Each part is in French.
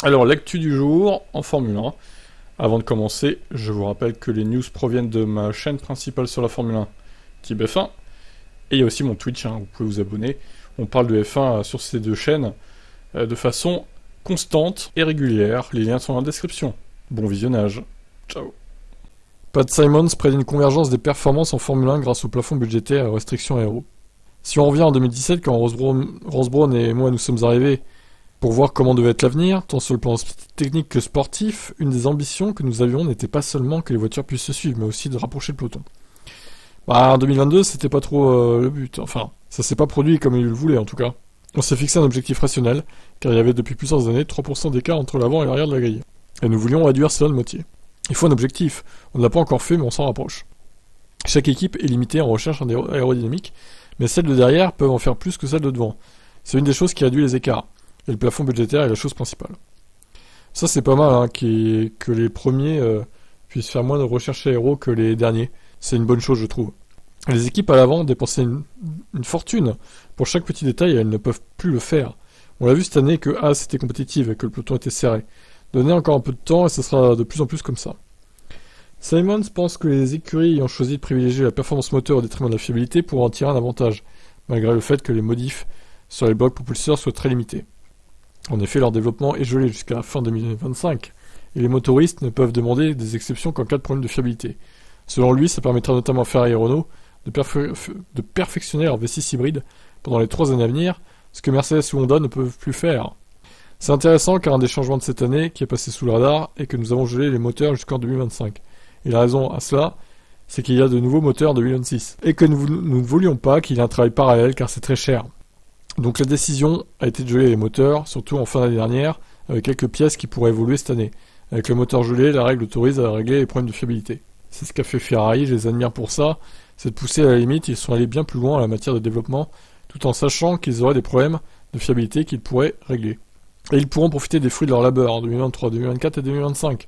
Alors, l'actu du jour en Formule 1. Avant de commencer, je vous rappelle que les news proviennent de ma chaîne principale sur la Formule 1, Type F1. Et il y a aussi mon Twitch, vous pouvez vous abonner. On parle de F1 sur ces deux chaînes de façon constante et régulière. Les liens sont dans la description. Bon visionnage. Ciao. Pat Simons prédit une convergence des performances en Formule 1 grâce au plafond budgétaire et aux restrictions aéro. Si on revient en 2017, quand Ross Brown et moi nous sommes arrivés pour voir comment devait être l'avenir, tant sur le plan technique que sportif, une des ambitions que nous avions n'était pas seulement que les voitures puissent se suivre, mais aussi de rapprocher le peloton. En 2022, c'était pas trop le but. Enfin, ça s'est pas produit comme il le voulait en tout cas. On s'est fixé un objectif rationnel, car il y avait depuis plusieurs années 3% d'écart entre l'avant et l'arrière de la grille. Et nous voulions réduire cela de moitié. Il faut un objectif. On ne l'a pas encore fait, mais on s'en rapproche. Chaque équipe est limitée en recherche aérodynamique, mais celles de derrière peuvent en faire plus que celles de devant. C'est une des choses qui réduit les écarts. Et le plafond budgétaire est la chose principale. Ça, c'est pas mal, que les premiers puissent faire moins de recherche aéro que les derniers. C'est une bonne chose, je trouve. Les équipes à l'avant dépensaient une fortune pour chaque petit détail et elles ne peuvent plus le faire. On l'a vu cette année que Haas était compétitive et que le peloton était serré. Donnez encore un peu de temps et ce sera de plus en plus comme ça. Simons pense que les écuries ayant choisi de privilégier la performance moteur au détriment de la fiabilité pourront en tirer un avantage, malgré le fait que les modifs sur les blocs propulseurs soient très limités. En effet, leur développement est gelé jusqu'à la fin 2025, et les motoristes ne peuvent demander des exceptions qu'en cas de problème de fiabilité. Selon lui, ça permettra notamment à Ferrari et Renault de perfectionner leur V6 hybride pendant les 3 années à venir, ce que Mercedes ou Honda ne peuvent plus faire. C'est intéressant car un des changements de cette année qui est passé sous le radar est que nous avons gelé les moteurs jusqu'en 2025. Et la raison à cela, c'est qu'il y a de nouveaux moteurs en 2026. Et que nous ne voulions pas qu'il y ait un travail parallèle car c'est très cher. Donc la décision a été de geler les moteurs, surtout en fin d'année dernière, avec quelques pièces qui pourraient évoluer cette année. Avec le moteur gelé, la règle autorise à régler les problèmes de fiabilité. C'est ce qu'a fait Ferrari, je les admire pour ça, c'est de pousser à la limite, ils sont allés bien plus loin en la matière de développement, tout en sachant qu'ils auraient des problèmes de fiabilité qu'ils pourraient régler. Et ils pourront profiter des fruits de leur labeur en 2023, 2024 et 2025.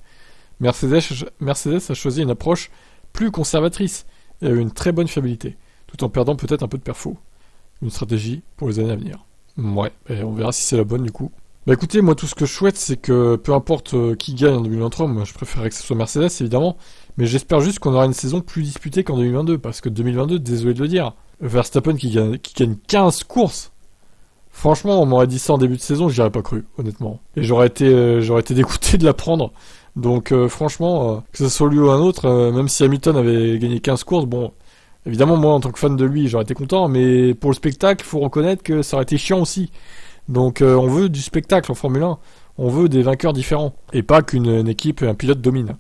Mercedes a choisi une approche plus conservatrice et a eu une très bonne fiabilité, tout en perdant peut-être un peu de perfo. Une stratégie pour les années à venir. Ouais, et on verra si c'est la bonne du coup. Écoutez, moi tout ce que je souhaite c'est que peu importe qui gagne en 2023, moi je préférerais que ce soit Mercedes évidemment, mais j'espère juste qu'on aura une saison plus disputée qu'en 2022, parce que 2022, désolé de le dire, Verstappen qui gagne 15 courses, franchement on m'aurait dit ça en début de saison, j'y aurais pas cru, honnêtement. Et j'aurais été dégoûté de l'apprendre. Donc franchement, que ce soit lui ou un autre, même si Hamilton avait gagné 15 courses, bon... Évidemment, moi, en tant que fan de lui, j'aurais été content, mais pour le spectacle, il faut reconnaître que ça aurait été chiant aussi. Donc, on veut du spectacle en Formule 1. On veut des vainqueurs différents. Et pas qu'une équipe, un pilote domine.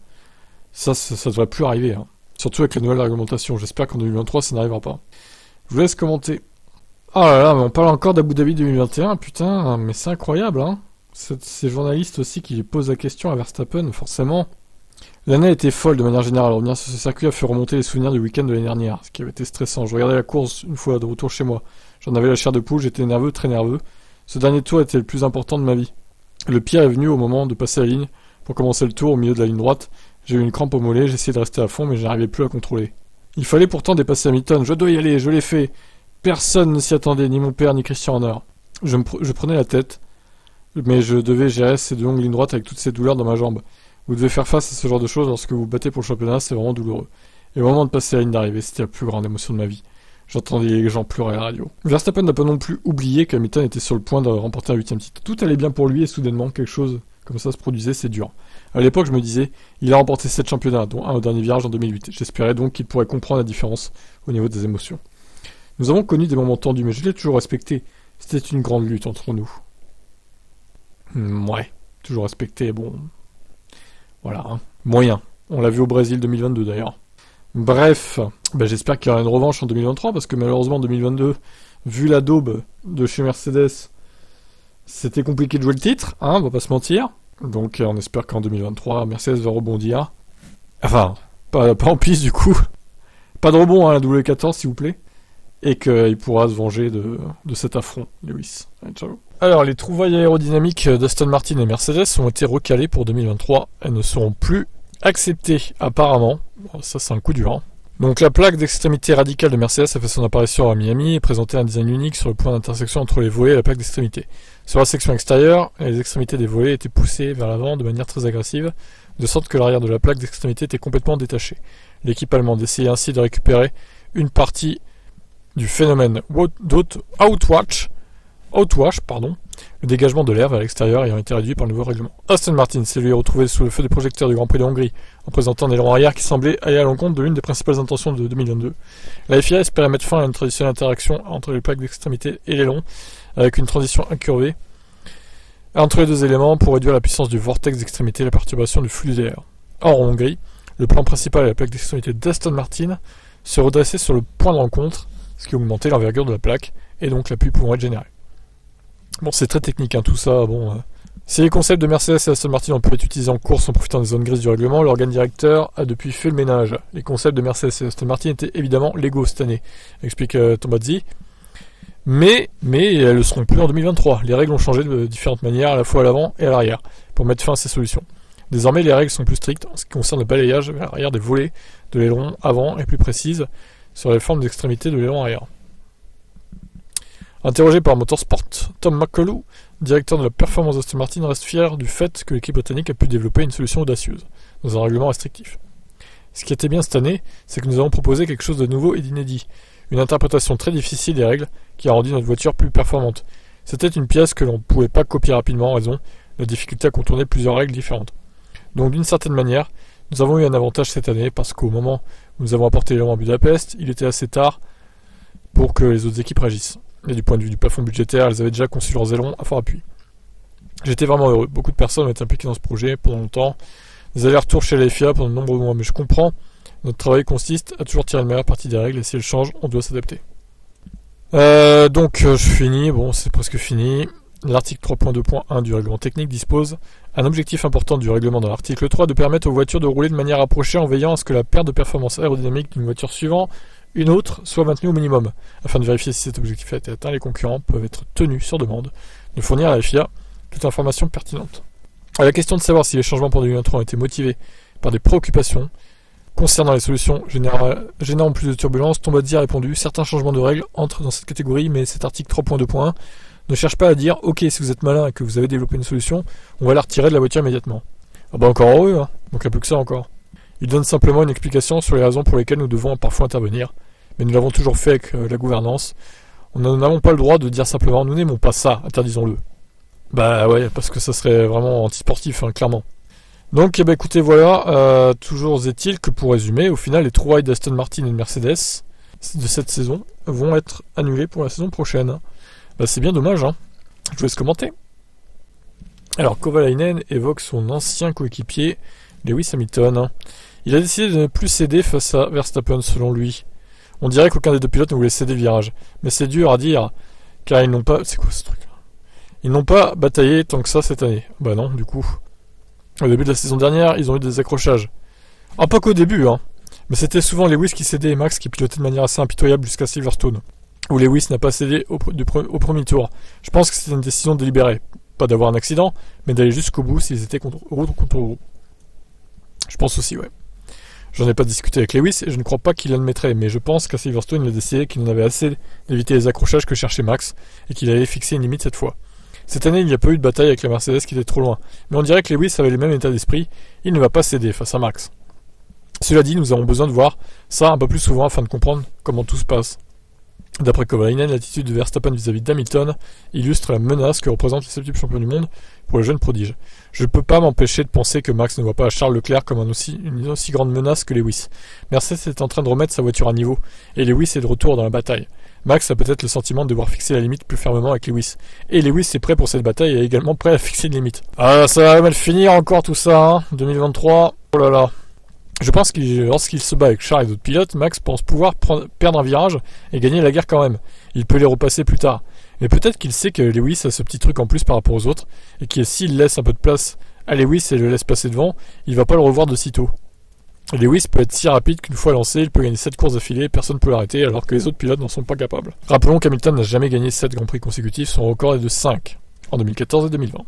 Ça devrait plus arriver. Surtout avec la nouvelle réglementation. J'espère qu'en 2023, ça n'arrivera pas. Je vous laisse commenter. Oh là là, mais on parle encore d'Abu Dhabi 2021, putain, mais c'est incroyable, Ces journalistes aussi qui posent la question à Verstappen, forcément... L'année a été folle de manière générale. Revenir sur ce circuit a fait remonter les souvenirs du week-end de l'année dernière, ce qui avait été stressant. Je regardais la course une fois de retour chez moi. J'en avais la chair de poule, j'étais nerveux, très nerveux. Ce dernier tour était le plus important de ma vie. Le pire est venu au moment de passer la ligne. Pour commencer le tour au milieu de la ligne droite, j'ai eu une crampe au mollet, j'ai essayé de rester à fond, mais je n'arrivais plus à contrôler. Il fallait pourtant dépasser Hamilton. Je dois y aller, je l'ai fait. Personne ne s'y attendait, ni mon père, ni Christian Horner. Je prenais la tête, mais je devais gérer ces longues lignes droites avec toutes ces douleurs dans ma jambe. Vous devez faire face à ce genre de choses lorsque vous battez pour le championnat, c'est vraiment douloureux. Et au moment de passer la ligne d'arrivée, c'était la plus grande émotion de ma vie. J'entendais les gens pleurer à la radio. Verstappen n'a pas non plus oublié qu'Hamilton était sur le point de remporter un 8ème titre. Tout allait bien pour lui et soudainement, quelque chose comme ça se produisait, c'est dur. À l'époque, je me disais, il a remporté 7 championnats, dont un au dernier virage en 2008. J'espérais donc qu'il pourrait comprendre la différence au niveau des émotions. Nous avons connu des moments tendus, mais je l'ai toujours respecté. C'était une grande lutte entre nous. Ouais, toujours respecté, bon... Voilà, moyen. On l'a vu au Brésil 2022 d'ailleurs. Bref, j'espère qu'il y aura une revanche en 2023, parce que malheureusement en 2022, vu la daube de chez Mercedes, c'était compliqué de jouer le titre, on va pas se mentir. Donc on espère qu'en 2023, Mercedes va rebondir. Enfin, pas en piste du coup. Pas de rebond la W14 s'il vous plaît. Et qu'il pourra se venger de cet affront, Lewis. Allez, ciao. Alors, les trouvailles aérodynamiques d'Aston Martin et Mercedes ont été recalées pour 2023. Elles ne seront plus acceptées, apparemment. Bon, ça, c'est un coup dur. Donc la plaque d'extrémité radicale de Mercedes a fait son apparition à Miami et présentait un design unique sur le point d'intersection entre les volets et la plaque d'extrémité. Sur la section extérieure, les extrémités des volets étaient poussées vers l'avant de manière très agressive, de sorte que l'arrière de la plaque d'extrémité était complètement détaché. L'équipe allemande essayait ainsi de récupérer une partie du phénomène outwash, le dégagement de l'air vers l'extérieur ayant été réduit par le nouveau règlement. Aston Martin s'est lui retrouvé sous le feu des projecteurs du Grand Prix de Hongrie en présentant un aileron arrière qui semblait aller à l'encontre de l'une des principales intentions de 2022. La FIA espérait mettre fin à une traditionnelle interaction entre les plaques d'extrémité et l'aileron avec une transition incurvée entre les deux éléments pour réduire la puissance du vortex d'extrémité et la perturbation du flux d'air. Or, en Hongrie, le plan principal et la plaque d'extrémité d'Aston Martin se redressaient sur le point de rencontre, ce qui augmentait l'envergure de la plaque et donc l'appui pouvant être généré. Bon, c'est très technique, tout ça. Si les concepts de Mercedes et Aston Martin ont pu être utilisés en course en profitant des zones grises du règlement, l'organe directeur a depuis fait le ménage. Les concepts de Mercedes et Aston Martin étaient évidemment légaux cette année, explique Tombazzi. Mais elles ne le seront plus en 2023. Les règles ont changé de différentes manières, à la fois à l'avant et à l'arrière, pour mettre fin à ces solutions. Désormais, les règles sont plus strictes en ce qui concerne le balayage vers l'arrière des volets de l'aileron avant et plus précises sur les formes d'extrémité de l'aileron arrière. Interrogé par Motorsport, Tom McCullough, directeur de la performance d'Aston Martin, reste fier du fait que l'équipe britannique a pu développer une solution audacieuse, dans un règlement restrictif. Ce qui était bien cette année, c'est que nous avons proposé quelque chose de nouveau et d'inédit, une interprétation très difficile des règles qui a rendu notre voiture plus performante. C'était une pièce que l'on ne pouvait pas copier rapidement en raison de la difficulté à contourner plusieurs règles différentes. Donc d'une certaine manière, nous avons eu un avantage cette année parce qu'au moment où nous avons apporté l'élément à Budapest, il était assez tard pour que les autres équipes réagissent. Et du point de vue du plafond budgétaire, elles avaient déjà conçu leurs ailerons à fort appui. J'étais vraiment heureux. Beaucoup de personnes ont été impliquées dans ce projet pendant longtemps. Des allers-retours chez la FIA pendant de nombreux mois, mais je comprends. Notre travail consiste à toujours tirer le meilleur parti des règles et si elles changent, on doit s'adapter. Je finis. C'est presque fini. L'article 3.2.1 du règlement technique dispose un objectif important du règlement dans l'article 3 de permettre aux voitures de rouler de manière rapprochée en veillant à ce que la perte de performance aérodynamique d'une voiture suivant une autre soit maintenue au minimum. Afin de vérifier si cet objectif a été atteint, les concurrents peuvent être tenus sur demande de fournir à la FIA toute information pertinente. À la question de savoir si les changements pour 2023 ont été motivés par des préoccupations concernant les solutions générant plus de turbulences, Tombazzi a répondu: certains changements de règles entrent dans cette catégorie, mais cet article 3.2.1 ne cherche pas à dire « Ok, si vous êtes malin et que vous avez développé une solution, on va la retirer de la voiture immédiatement. » Encore heureux, donc il n'y a plus que ça encore. Il donne simplement une explication sur les raisons pour lesquelles nous devons parfois intervenir, mais nous l'avons toujours fait avec la gouvernance. Nous n'avons pas le droit de dire simplement « Nous n'aimons pas ça, interdisons-le. » Parce que ça serait vraiment antisportif, clairement. Donc, écoutez, voilà, toujours est-il que pour résumer, au final, les trouvailles d'Aston Martin et de Mercedes de cette saison vont être annulées pour la saison prochaine. C'est bien dommage, Je vous laisse commenter. Alors, Kovalainen évoque son ancien coéquipier, Lewis Hamilton. Il a décidé de ne plus céder face à Verstappen, selon lui. On dirait qu'aucun des deux pilotes ne voulait céder le virage. Mais c'est dur à dire, car ils n'ont pas... C'est quoi ce truc là? Ils n'ont pas bataillé tant que ça cette année. Non, du coup. Au début de la saison dernière, ils ont eu des accrochages. Pas qu'au début, Mais c'était souvent Lewis qui cédait et Max qui pilotait de manière assez impitoyable jusqu'à Silverstone, où Lewis n'a pas cédé au premier tour. Je pense que c'était une décision délibérée. Pas d'avoir un accident, mais d'aller jusqu'au bout s'ils étaient roue contre roue. Je pense aussi, ouais. J'en ai pas discuté avec Lewis et je ne crois pas qu'il l'admettrait, mais je pense qu'à Silverstone, il a décidé qu'il en avait assez d'éviter les accrochages que cherchait Max et qu'il allait fixer une limite cette fois. Cette année, il n'y a pas eu de bataille avec la Mercedes qui était trop loin, mais on dirait que Lewis avait le même état d'esprit, il ne va pas céder face à Max. Cela dit, nous avons besoin de voir ça un peu plus souvent afin de comprendre comment tout se passe. D'après Kovalainen, l'attitude de Verstappen vis-à-vis d'Hamilton illustre la menace que représente le 7e champion du monde pour le jeune prodige. Je ne peux pas m'empêcher de penser que Max ne voit pas Charles Leclerc comme une aussi grande menace que Lewis. Mercedes est en train de remettre sa voiture à niveau, et Lewis est de retour dans la bataille. Max a peut-être le sentiment de devoir fixer la limite plus fermement avec Lewis. Et Lewis est prêt pour cette bataille et est également prêt à fixer une limite. Ça va mal finir encore tout ça, 2023. Oh là là. Je pense que lorsqu'il se bat avec Charles et d'autres pilotes, Max pense pouvoir perdre un virage et gagner la guerre quand même. Il peut les repasser plus tard. Mais peut-être qu'il sait que Lewis a ce petit truc en plus par rapport aux autres, et que s'il laisse un peu de place à Lewis et le laisse passer devant, il va pas le revoir de sitôt. Lewis peut être si rapide qu'une fois lancé, il peut gagner 7 courses d'affilée et personne ne peut l'arrêter, alors que les autres pilotes n'en sont pas capables. Rappelons qu'Hamilton n'a jamais gagné 7 Grands Prix consécutifs, son record est de 5, en 2014 et 2020.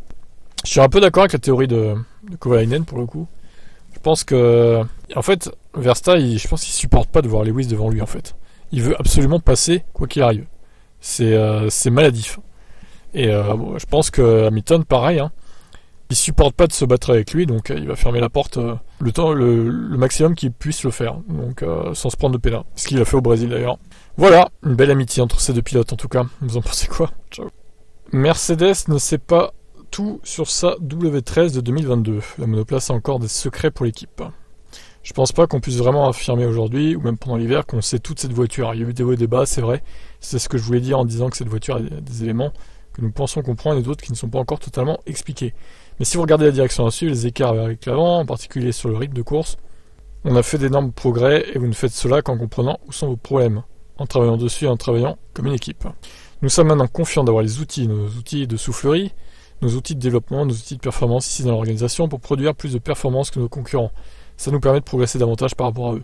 Je suis un peu d'accord avec la théorie de Kovalainen pour le coup. Je pense que, en fait, Verstappen, je pense qu'il supporte pas de voir Lewis devant lui en fait. Il veut absolument passer quoi qu'il arrive. C'est maladif. Et bon, je pense que Hamilton, pareil, hein, il supporte pas de se battre avec lui, donc il va fermer la porte le maximum qu'il puisse le faire, donc sans se prendre de pénal. Ce qu'il a fait au Brésil d'ailleurs. Voilà, une belle amitié entre ces deux pilotes en tout cas. Vous en pensez quoi? Ciao. Mercedes ne sait pas tout sur sa W13 de 2022. La monoplace a encore des secrets pour l'équipe. Je pense pas qu'on puisse vraiment affirmer aujourd'hui, ou même pendant l'hiver, qu'on sait toute cette voiture. Il y a eu des hauts et des bas, c'est vrai. C'est ce que je voulais dire en disant que cette voiture a des éléments que nous pensons comprendre et d'autres qui ne sont pas encore totalement expliqués. Mais si vous regardez la direction à suivre, les écarts avec l'avant, en particulier sur le rythme de course, on a fait d'énormes progrès et vous ne faites cela qu'en comprenant où sont vos problèmes, en travaillant dessus et en travaillant comme une équipe. Nous sommes maintenant confiants d'avoir les outils, nos outils de soufflerie, nos outils de développement, nos outils de performance ici dans l'organisation pour produire plus de performances que nos concurrents. Ça nous permet de progresser davantage par rapport à eux.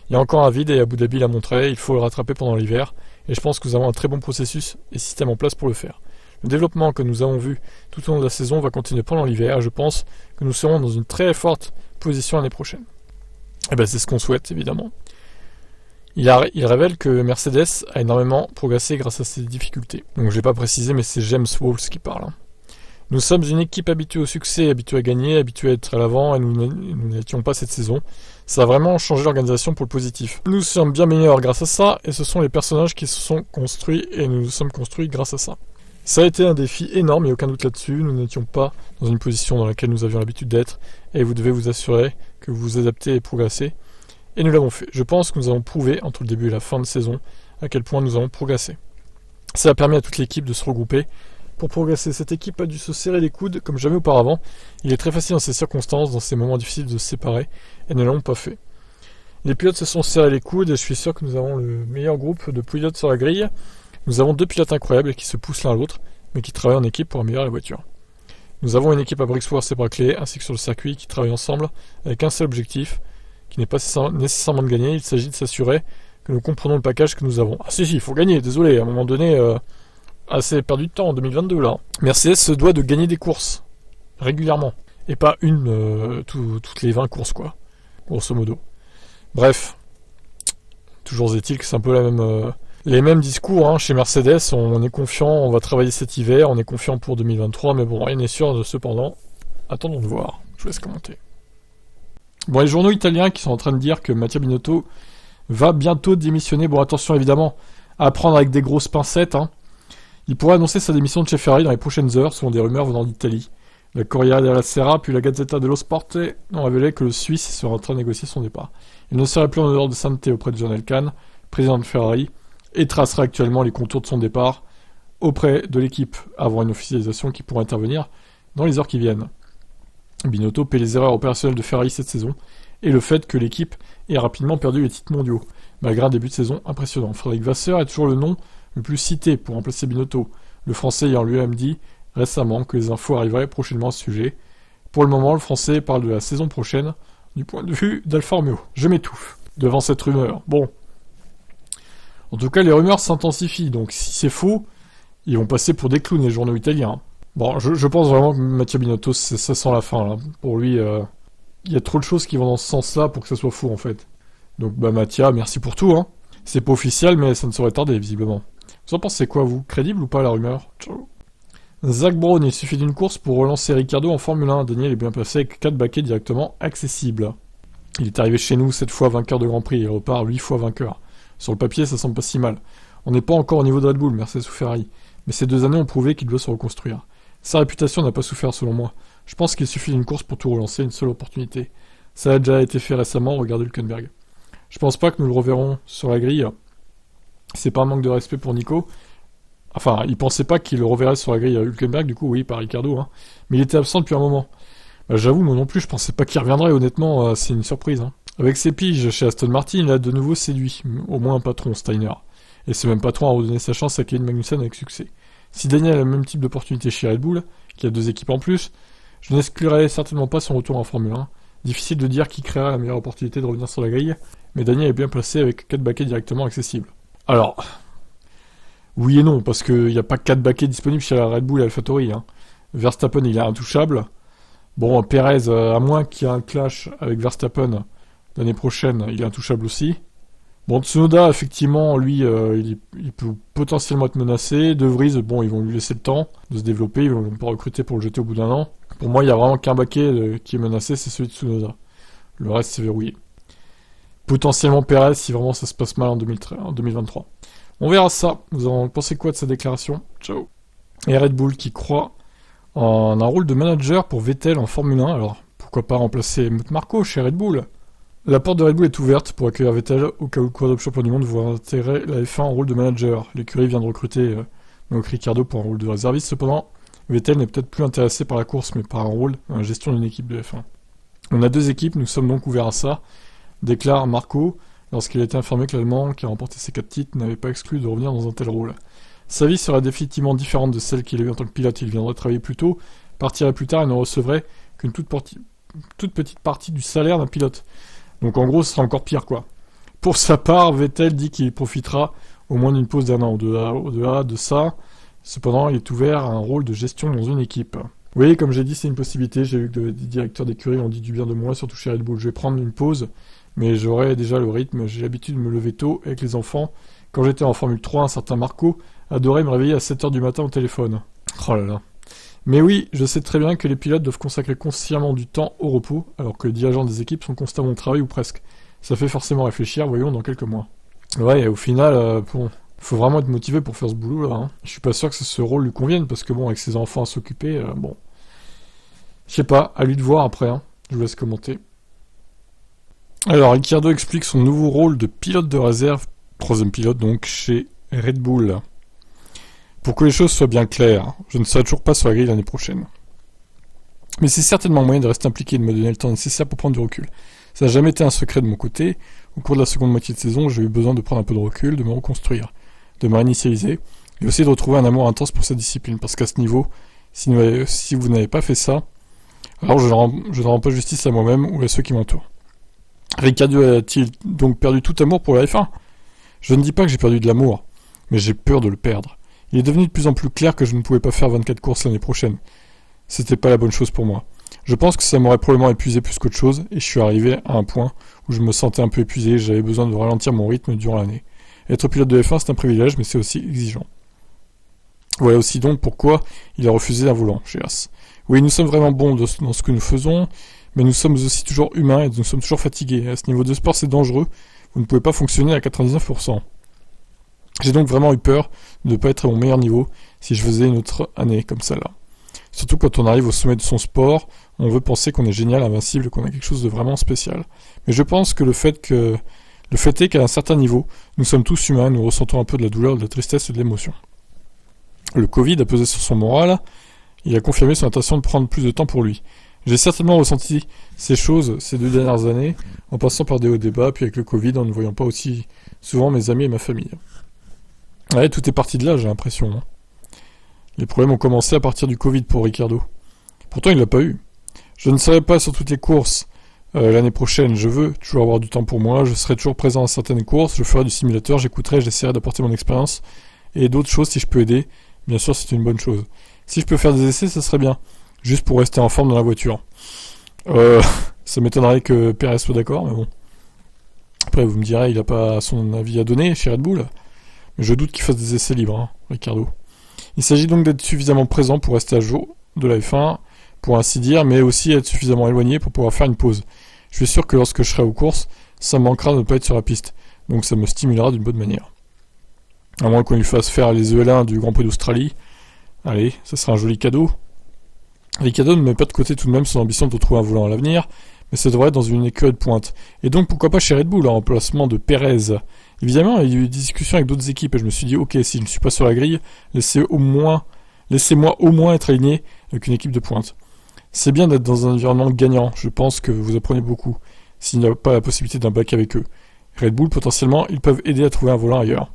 Il y a encore un vide et Abu Dhabi l'a montré, il faut le rattraper pendant l'hiver, et je pense que nous avons un très bon processus et système en place pour le faire. Le développement que nous avons vu tout au long de la saison va continuer pendant l'hiver, et je pense que nous serons dans une très forte position l'année prochaine. Et ben c'est ce qu'on souhaite évidemment. Il révèle que Mercedes a énormément progressé grâce à ses difficultés. Donc je l'ai pas précisé, mais c'est James Walls qui parle. Nous sommes une équipe habituée au succès, habituée à gagner, habituée à être à l'avant, et nous n'étions pas cette saison. Ça a vraiment changé l'organisation pour le positif. Nous sommes bien meilleurs grâce à ça, et ce sont les personnages qui se sont construits, et nous nous sommes construits grâce à ça. Ça a été un défi énorme, il n'y a aucun doute là-dessus. Nous n'étions pas dans une position dans laquelle nous avions l'habitude d'être, et vous devez vous assurer que vous vous adaptez et progressez. Et nous l'avons fait. Je pense que nous avons prouvé, entre le début et la fin de saison, à quel point nous avons progressé. Ça a permis à toute l'équipe de se regrouper pour progresser. Cette équipe a dû se serrer les coudes comme jamais auparavant. Il est très facile dans ces circonstances, dans ces moments difficiles de se séparer, et nous ne l'avons pas fait. Les pilotes se sont serrés les coudes, et je suis sûr que nous avons le meilleur groupe de pilotes sur la grille. Nous avons deux pilotes incroyables qui se poussent l'un à l'autre, mais qui travaillent en équipe pour améliorer la voiture. Nous avons une équipe à Brixworth et Brackley, ainsi que sur le circuit, qui travaillent ensemble avec un seul objectif, qui n'est pas nécessairement de gagner, il s'agit de s'assurer que nous comprenons le package que nous avons. Ah si, il faut gagner, désolé, à un moment donné, assez perdu de temps en 2022 là. Mercedes se doit de gagner des courses, régulièrement, et pas toutes les 20 courses quoi, grosso modo. Bref, toujours est-il que c'est un peu les mêmes discours hein, chez Mercedes, on est confiant, on va travailler cet hiver, on est confiant pour 2023, mais bon, rien n'est sûr, cependant, attendons de voir, je vous laisse commenter. Bon, les journaux italiens qui sont en train de dire que Mattia Binotto va bientôt démissionner. Bon, attention évidemment, à prendre avec des grosses pincettes. Hein. Il pourrait annoncer sa démission de chez Ferrari dans les prochaines heures, selon des rumeurs venant d'Italie. La Corriere della Sera puis la Gazzetta dello Sport ont révélé que le Suisse serait en train de négocier son départ. Il ne serait plus en dehors de santé auprès de John Elkann, président de Ferrari, et tracerait actuellement les contours de son départ auprès de l'équipe, avant une officialisation qui pourrait intervenir dans les heures qui viennent. Binotto paie les erreurs opérationnelles de Ferrari cette saison et le fait que l'équipe ait rapidement perdu les titres mondiaux, malgré un début de saison impressionnant. Frédéric Vasseur est toujours le nom le plus cité pour remplacer Binotto, le Français ayant lui-même dit récemment que les infos arriveraient prochainement à ce sujet. Pour le moment, le Français parle de la saison prochaine du point de vue d'Alfa Romeo. Je m'étouffe devant cette rumeur. Bon. En tout cas, les rumeurs s'intensifient, donc si c'est faux, ils vont passer pour des clowns les journaux italiens. Bon, je pense vraiment que Mattia Binotto, ça sent la fin, là. Pour lui, il y a trop de choses qui vont dans ce sens-là pour que ça soit fou, en fait. Donc, bah, Mattia, merci pour tout, hein. C'est pas officiel, mais ça ne saurait tarder, visiblement. Vous en pensez quoi, vous? Crédible ou pas, la rumeur? Ciao. Zach Brown, il suffit d'une course pour relancer Ricciardo en Formule 1. Daniel est bien placé avec 4 baquets directement accessibles. Il est arrivé chez nous 7 fois vainqueur de Grand Prix, il repart 8 fois vainqueur. Sur le papier, ça semble pas si mal. On n'est pas encore au niveau de Red Bull, Mercedes ou Ferrari, mais ces 2 années ont prouvé qu'il doit se reconstruire. Sa réputation n'a pas souffert selon moi. Je pense qu'il suffit d'une course pour tout relancer, une seule opportunité. Ça a déjà été fait récemment, regardez Hülkenberg. Je pense pas que nous le reverrons sur la grille. C'est pas un manque de respect pour Nico. Enfin, il pensait pas qu'il le reverrait sur la grille à Hülkenberg, du coup oui, par Ricciardo, hein. Mais il était absent depuis un moment. Bah, j'avoue, moi non plus, je pensais pas qu'il reviendrait, honnêtement, c'est une surprise. Hein. Avec ses piges chez Aston Martin, il a de nouveau séduit, au moins un patron, Steiner. Et ce même patron a redonné sa chance à Kevin Magnussen avec succès. Si Daniel a le même type d'opportunité chez Red Bull, qui a 2 équipes en plus, je n'exclurais certainement pas son retour en Formule 1. Difficile de dire qui créera la meilleure opportunité de revenir sur la grille, mais Daniel est bien placé avec 4 baquets directement accessibles. Alors, oui et non, parce qu'il n'y a pas 4 baquets disponibles chez la Red Bull et AlphaTauri. Hein. Verstappen, il est intouchable. Bon, Perez, à moins qu'il y ait un clash avec Verstappen, l'année prochaine, il est intouchable aussi. Bon, Tsunoda, effectivement, lui, il peut potentiellement être menacé. De Vries, bon, ils vont lui laisser le temps de se développer, ils vont pas recruter pour le jeter au bout d'un an. Pour moi, il y a vraiment qu'un baquet qui est menacé, c'est celui de Tsunoda. Le reste, c'est verrouillé. Potentiellement Perez, si vraiment ça se passe mal en 2023. On verra ça. Vous en pensez quoi de sa déclaration? Ciao. Et Red Bull qui croit en un rôle de manager pour Vettel en Formule 1. Alors, pourquoi pas remplacer Helmut Marko chez Red Bull? La porte de Red Bull est ouverte pour accueillir Vettel au cas où le quadruple champion du monde voit intégrer la F1 en rôle de manager. L'écurie vient de recruter donc Ricciardo pour un rôle de réserviste. Cependant, Vettel n'est peut-être plus intéressé par la course, mais par un rôle dans la gestion d'une équipe de F1. On a 2 équipes, nous sommes donc ouverts à ça, déclare Marko, lorsqu'il a été informé que l'Allemand, qui a remporté ses 4 titres, n'avait pas exclu de revenir dans un tel rôle. Sa vie serait définitivement différente de celle qu'il a eue en tant que pilote. Il viendrait travailler plus tôt, partirait plus tard et ne recevrait qu'une toute petite partie du salaire d'un pilote. Donc en gros, ce sera encore pire, quoi. Pour sa part, Vettel dit qu'il profitera au moins d'une pause d'1 an. Au-delà de ça, cependant, il est ouvert à un rôle de gestion dans une équipe. Oui, comme j'ai dit, c'est une possibilité. J'ai vu que des directeurs d'écurie ont dit du bien de moi, surtout chez Red Bull. Je vais prendre une pause, mais j'aurai déjà le rythme. J'ai l'habitude de me lever tôt avec les enfants. Quand j'étais en Formule 3, un certain Marco adorait me réveiller à 7h du matin au téléphone. Oh là là. Mais oui, je sais très bien que les pilotes doivent consacrer consciemment du temps au repos, alors que les dirigeants des équipes sont constamment au travail ou presque. Ça fait forcément réfléchir, voyons dans quelques mois. Ouais, et au final, bon, faut vraiment être motivé pour faire ce boulot-là. Hein. Je suis pas sûr que ce rôle lui convienne, parce que bon, avec ses enfants à s'occuper, bon... Je sais pas, à lui de voir après, hein. Je vous laisse commenter. Alors, Ricciardo explique son nouveau rôle de pilote de réserve, 3e pilote donc, chez Red Bull. Pour que les choses soient bien claires, je ne serai toujours pas sur la grille l'année prochaine. Mais c'est certainement moyen de rester impliqué et de me donner le temps nécessaire pour prendre du recul. Ça n'a jamais été un secret de mon côté. Au cours de la seconde moitié de saison, j'ai eu besoin de prendre un peu de recul, de me reconstruire, de me réinitialiser, et aussi de retrouver un amour intense pour cette discipline. Parce qu'à ce niveau, si vous n'avez pas fait ça, alors je ne rends pas justice à moi-même ou à ceux qui m'entourent. Ricciardo a-t-il donc perdu tout amour pour la F1 ? Je ne dis pas que j'ai perdu de l'amour, mais j'ai peur de le perdre. Il est devenu de plus en plus clair que je ne pouvais pas faire 24 courses l'année prochaine. C'était pas la bonne chose pour moi. Je pense que ça m'aurait probablement épuisé plus qu'autre chose, et je suis arrivé à un point où je me sentais un peu épuisé et j'avais besoin de ralentir mon rythme durant l'année. Être pilote de F1, c'est un privilège, mais c'est aussi exigeant. Voilà aussi donc pourquoi il a refusé un volant chez Haas. Oui, nous sommes vraiment bons dans ce que nous faisons, mais nous sommes aussi toujours humains et nous sommes toujours fatigués. À ce niveau de sport, c'est dangereux. Vous ne pouvez pas fonctionner à 99%. J'ai donc vraiment eu peur de ne pas être à mon meilleur niveau si je faisais une autre année comme celle-là. Surtout quand on arrive au sommet de son sport, on veut penser qu'on est génial, invincible, qu'on a quelque chose de vraiment spécial. Mais je pense que le fait est qu'à un certain niveau, nous sommes tous humains, nous ressentons un peu de la douleur, de la tristesse et de l'émotion. Le Covid a pesé sur son moral, il a confirmé son intention de prendre plus de temps pour lui. J'ai certainement ressenti ces choses ces 2 dernières années, en passant par des hauts débats, puis avec le Covid, en ne voyant pas aussi souvent mes amis et ma famille. Ouais, tout est parti de là, j'ai l'impression. Hein. Les problèmes ont commencé à partir du Covid pour Ricciardo. Pourtant, il l'a pas eu. Je ne serai pas sur toutes les courses l'année prochaine. Je veux toujours avoir du temps pour moi. Je serai toujours présent à certaines courses. Je ferai du simulateur. J'écouterai. J'essaierai d'apporter mon expérience et d'autres choses si je peux aider. Bien sûr, c'est une bonne chose. Si je peux faire des essais, ça serait bien. Juste pour rester en forme dans la voiture. Ça m'étonnerait que Perez soit d'accord, mais bon. Après, vous me direz, il n'a pas son avis à donner chez Red Bull. Mais je doute qu'il fasse des essais libres, hein, Ricciardo. Il s'agit donc d'être suffisamment présent pour rester à jour de la F1, pour ainsi dire, mais aussi être suffisamment éloigné pour pouvoir faire une pause. Je suis sûr que lorsque je serai aux courses, ça me manquera de ne pas être sur la piste. Donc ça me stimulera d'une bonne manière. À moins qu'on lui fasse faire les EL1 du Grand Prix d'Australie. Allez, ça sera un joli cadeau. Ricciardo ne met pas de côté tout de même son ambition de retrouver un volant à l'avenir, mais ça devrait être dans une écurie de pointe. Et donc pourquoi pas chez Red Bull, en remplacement de Perez. Évidemment, il y a eu des discussions avec d'autres équipes et je me suis dit, ok, si je ne suis pas sur la grille, laissez-moi au moins être aligné avec une équipe de pointe. C'est bien d'être dans un environnement gagnant, je pense que vous apprenez beaucoup, s'il n'y a pas la possibilité d'un bac avec eux. Red Bull, potentiellement, ils peuvent aider à trouver un volant ailleurs.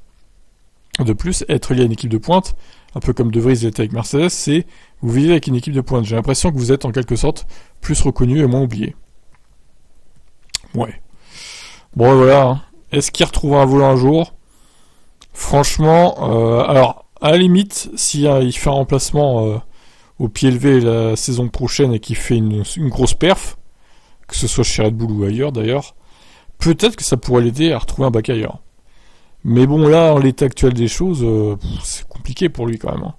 De plus, être lié à une équipe de pointe, un peu comme De Vries l'était avec Mercedes, c'est vous vivez avec une équipe de pointe. J'ai l'impression que vous êtes en quelque sorte plus reconnu et moins oublié. Ouais. Bon, voilà. Hein. Est-ce qu'il retrouvera un volant un jour ? Franchement, alors, à la limite, si il fait un remplacement au pied levé la saison prochaine et qu'il fait une grosse perf, que ce soit chez Red Bull ou ailleurs d'ailleurs, peut-être que ça pourrait l'aider à retrouver un bac ailleurs. Mais bon, là, en l'état actuel des choses, c'est compliqué pour lui quand même, hein,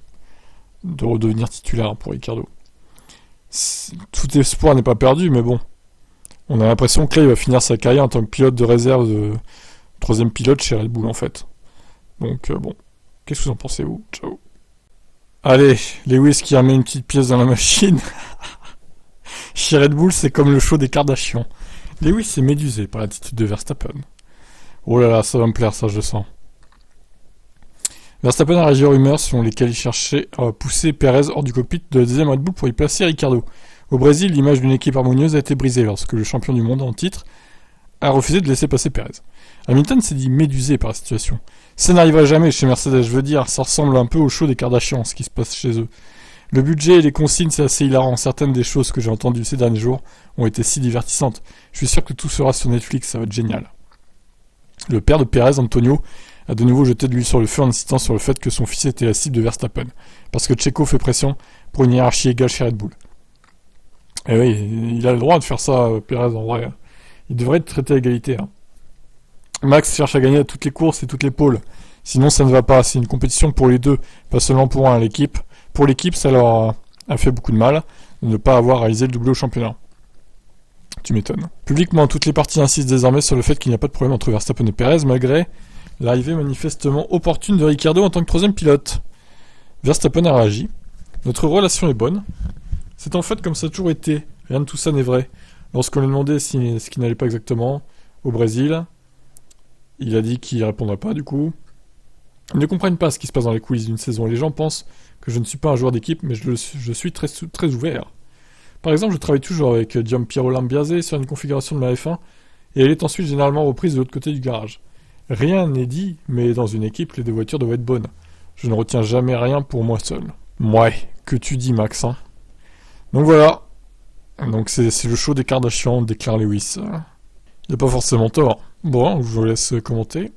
de redevenir titulaire pour Ricciardo. Tout espoir n'est pas perdu, mais bon. On a l'impression que là, il va finir sa carrière en tant que pilote de réserve, troisième pilote chez Red Bull, en fait. Donc, bon. Qu'est-ce que vous en pensez, vous? Ciao. Allez, Lewis qui remet une petite pièce dans la machine. Chez Red Bull, c'est comme le show des Kardashians. Lewis est médusé par l'attitude de Verstappen. Oh là là, ça va me plaire, ça, je le sens. Verstappen a réagi aux rumeurs selon lesquelles il cherchait à pousser Perez hors du cockpit de la deuxième Red Bull pour y placer Ricciardo. Au Brésil, l'image d'une équipe harmonieuse a été brisée lorsque le champion du monde en titre a refusé de laisser passer Perez. Hamilton s'est dit médusé par la situation. Ça n'arrivera jamais chez Mercedes, je veux dire, ça ressemble un peu au show des Kardashians, ce qui se passe chez eux. Le budget et les consignes, c'est assez hilarant. Certaines des choses que j'ai entendues ces derniers jours ont été si divertissantes. Je suis sûr que tout sera sur Netflix, ça va être génial. Le père de Perez, Antonio, a de nouveau jeté de l'huile sur le feu en insistant sur le fait que son fils était la cible de Verstappen, parce que Checo fait pression pour une hiérarchie égale chez Red Bull. Et oui, il a le droit de faire ça, Perez, en vrai. Il devrait être traité à égalité. Hein. Max cherche à gagner à toutes les courses et toutes les pôles. Sinon, ça ne va pas. C'est une compétition pour les deux, pas seulement pour un. L'équipe. Pour l'équipe, ça leur a fait beaucoup de mal de ne pas avoir réalisé le doublé au championnat. Tu m'étonnes. Publiquement, toutes les parties insistent désormais sur le fait qu'il n'y a pas de problème entre Verstappen et Perez, malgré l'arrivée manifestement opportune de Ricciardo en tant que troisième pilote. Verstappen a réagi. Notre relation est bonne. C'est en fait comme ça a toujours été. Rien de tout ça n'est vrai. Lorsqu'on lui demandait ce qui n'allait pas exactement au Brésil, il a dit qu'il ne répondrait pas du coup. Ils ne comprennent pas ce qui se passe dans les coulisses d'une saison et les gens pensent que je ne suis pas un joueur d'équipe, mais je suis très, très ouvert. Par exemple, je travaille toujours avec Giampiero Lambiase sur une configuration de ma F1 et elle est ensuite généralement reprise de l'autre côté du garage. Rien n'est dit, mais dans une équipe, les deux voitures doivent être bonnes. Je ne retiens jamais rien pour moi seul. Ouais, que tu dis, Max, hein. Donc voilà. Donc c'est le show des Kardashians, déclare Lewis. Il n'a pas forcément tort. Bon, je vous laisse commenter.